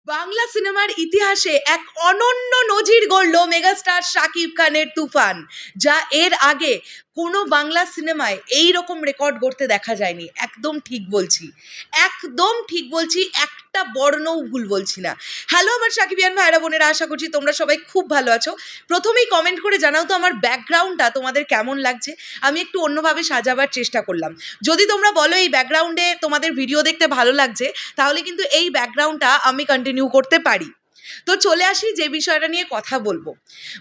বাংলা সিনেমার ইতিহাসে এক অনন্য নজির গড়ল মেগাস্টার শাকিব খানের তুফান, যা এর আগে কোনো বাংলা সিনেমায় এই রকম রেকর্ড গড়তে দেখা যায়নি। একদম ঠিক বলছি, একদম ঠিক বলছি, একটা বর্ণও ভুল বলছি না। হ্যালো আমার শাকিবিয়ান ভাইরা বোনেরা, আশা করছি তোমরা সবাই খুব ভালো আছো। প্রথমেই কমেন্ট করে জানাও তো আমার ব্যাকগ্রাউন্ডটা তোমাদের কেমন লাগছে। আমি একটু অন্যভাবে সাজাবার চেষ্টা করলাম। যদি তোমরা বলো এই ব্যাকগ্রাউন্ডে তোমাদের ভিডিও দেখতে ভালো লাগছে, তাহলে কিন্তু এই ব্যাকগ্রাউন্ডটা আমি কন্টিনিউ করতে পারি। তো চলে আসি যে বিষয়টা নিয়ে কথা বলবো।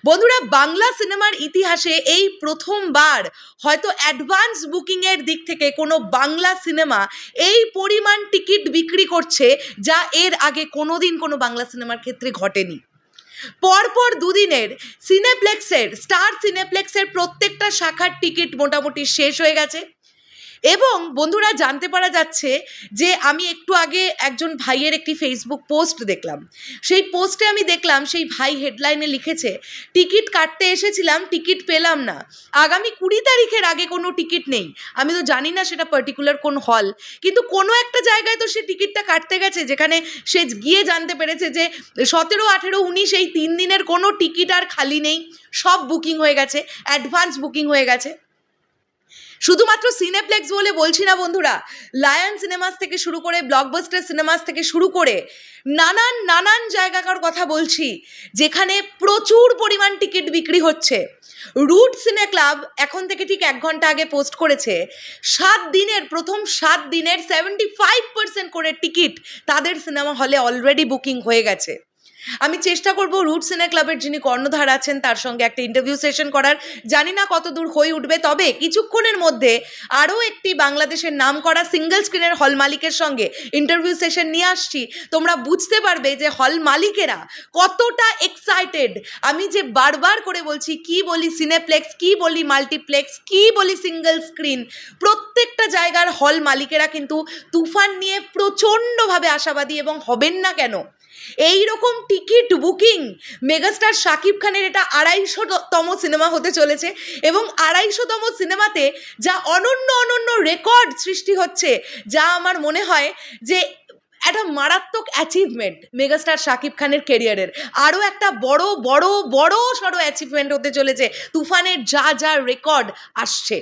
বন্ধুরা, বাংলা সিনেমার ইতিহাসে এই প্রথমবার হয়তো অ্যাডভান্স বুকিংয়ের দিক থেকে কোনো বাংলা সিনেমা এই পরিমাণ টিকিট বিক্রি করছে, যা এর আগে কোনোদিন কোনো বাংলা সিনেমার ক্ষেত্রে ঘটেনি। পরপর দুদিনের সিনেপ্লেক্সের স্টার সিনেপ্লেক্সের প্রত্যেকটা শাখার টিকিট মোটামুটি শেষ হয়ে গেছে। এবং বন্ধুরা, জানতে পারা যাচ্ছে যে আমি একটু আগে একজন ভাইয়ের একটি ফেসবুক পোস্ট দেখলাম। সেই পোস্টে আমি দেখলাম সেই ভাই হেডলাইনে লিখেছে, টিকিট কাটতে এসেছিলাম, টিকিট পেলাম না, আগামী 20 তারিখের আগে কোনো টিকিট নেই। আমি তো জানি না সেটা পার্টিকুলার কোন হল, কিন্তু কোনো একটা জায়গায় তো সে টিকিটটা কাটতে গেছে, যেখানে সে গিয়ে জানতে পেরেছে যে 17, 18, 19 এই 3 দিনের কোনো টিকিট আর খালি নেই, সব বুকিং হয়ে গেছে, অ্যাডভান্স বুকিং হয়ে গেছে। শুধুমাত্র সিনেপ্লেক্স বলে বলছি না বন্ধুরা, লায়ন সিনেমাস থেকে শুরু করে ব্লকবাস্টার সিনেমাস থেকে শুরু করে নানান জায়গাকার কথা বলছি, যেখানে প্রচুর পরিমাণ টিকিট বিক্রি হচ্ছে। রুট সিনে ক্লাব এখন থেকে ঠিক 1 ঘন্টা আগে পোস্ট করেছে, 7 দিনের প্রথম 7 দিনের 75% করে টিকিট তাদের সিনেমা হলে অলরেডি বুকিং হয়ে গেছে। আমি চেষ্টা করব রুট সিনে ক্লাবের যিনি কর্ণধার আছেন তার সঙ্গে একটা ইন্টারভিউ সেশন করার। জানি না কত দূর হয়ে উঠবে, তবে কিছুক্ষণের মধ্যে আরও একটি বাংলাদেশের নাম করা সিঙ্গেল স্ক্রিনের হল মালিকের সঙ্গে ইন্টারভিউ সেশন নিয়ে আসছি। তোমরা বুঝতে পারবে যে হল মালিকেরা কতটা এক্সাইটেড। আমি যে বারবার করে বলছি, কি বলি সিনেপ্লেক্স, কি বলি মাল্টিপ্লেক্স, কি বলি সিঙ্গেল স্ক্রিন, প্রত্যেকটা জায়গার হল মালিকেরা কিন্তু তুফান নিয়ে প্রচণ্ডভাবে আশাবাদী, এবং হবেন না কেন। এই রকম টিকিট বুকিং, মেগাস্টার শাকিব খানের এটা 250তম সিনেমা হতে চলেছে, এবং 250তম সিনেমাতে যা অনন্য রেকর্ড সৃষ্টি হচ্ছে, যা আমার মনে হয় যে একটা মারাত্মক অ্যাচিভমেন্ট মেগাস্টার শাকিব খানের কেরিয়ারের। আরও একটা বড় সড়ো অ্যাচিভমেন্ট হতে চলেছে তুফানের, যা রেকর্ড আসছে।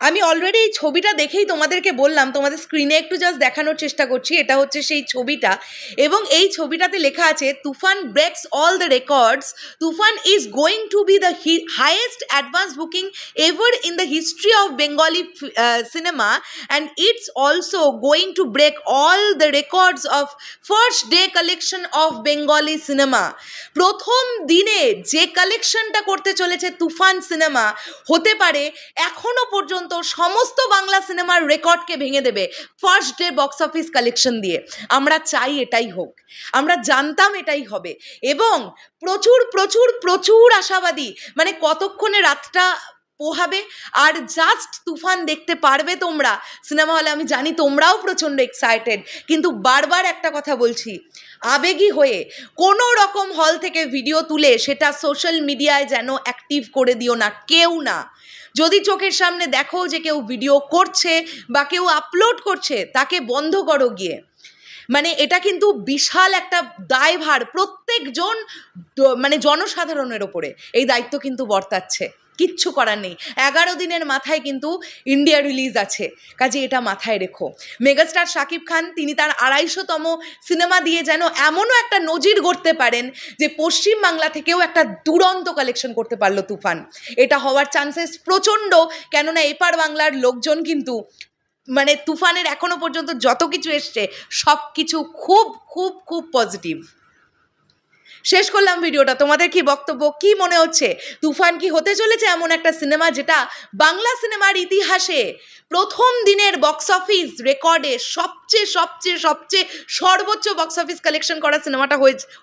আমি অলরেডি এই ছবিটা দেখেই তোমাদেরকে বললাম, তোমাদের স্ক্রিনে একটু জাস্ট দেখানোর চেষ্টা করছি। এটা হচ্ছে সেই ছবিটা, এবং এই ছবিটাতে লেখা আছে, Toofan breaks all the records, Toofan is going to be the highest advance booking ever in the history of Bengali cinema, and it's also going to break all the records of first day collection of Bengali cinema. প্রথম দিনে যে কালেকশনটা করতে চলেছে তুফান cinema, হতে পারে এখনো পর্যন্ত সমস্ত বাংলা সিনেমার রেকর্ডকে ভেঙে দেবে first day box office collection দিয়ে। আমরা চাই এটাই হোক, আমরা জানতাম এটাই হবে, এবং প্রচুর আশাবাদী। মানে কতক্ষণে রাতটা পোহাবে আর জাস্ট তুফান দেখতে পারবে তোমরা সিনেমা হলে। আমি জানি তোমরাও প্রচণ্ড এক্সাইটেড, কিন্তু বারবার একটা কথা বলছি, আবেগী হয়ে কোনো রকম হল থেকে ভিডিও তুলে সেটা সোশ্যাল মিডিয়ায় যেন অ্যাক্টিভ করে দিও না, কেউ না। যদি চোখের সামনে দেখো যে কেউ ভিডিও করছে বা কেউ আপলোড করছে, তাকে বন্ধ করো গিয়ে। মানে এটা কিন্তু বিশাল একটা দায়ভার প্রত্যেকজন মানে জনসাধারণের ওপরে এই দায়িত্ব কিন্তু বর্তাচ্ছে। কিচ্ছু করার নেই, 11 দিনের মাথায় কিন্তু ইন্ডিয়া রিলিজ আছে, কাজে এটা মাথায় রেখো। মেগাস্টার শাকিব খান তিনি তার 250তম সিনেমা দিয়ে যেন এমনও একটা নজির গড়তে পারেন যে পশ্চিমবাংলা থেকেও একটা দুরন্ত কালেকশন করতে পারলো তুফান। এটা হওয়ার চান্সেস প্রচণ্ড, কেননা এপার বাংলার লোকজন কিন্তু মানে তুফানের এখনো পর্যন্ত যত কিছু এসছে সব কিছু খুব পজিটিভ। শেষ করলাম ভিডিওটা। তোমাদের কি বক্তব্য, কি মনে হচ্ছে? তুফান কি হতে চলেছে এমন একটা সিনেমা যেটা বাংলা সিনেমার ইতিহাসে প্রথম দিনের বক্স অফিস রেকর্ডে সবচেয়ে সর্বোচ্চ বক্স অফিস কালেকশন করা সিনেমাটা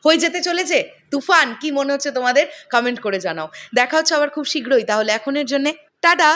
হয়ে যেতে চলেছে? তুফান কি মনে হচ্ছে তোমাদের? কমেন্ট করে জানাও। দেখা হচ্ছে আবার খুব শীঘ্রই। তাহলে এখনের জন্যে টাটা।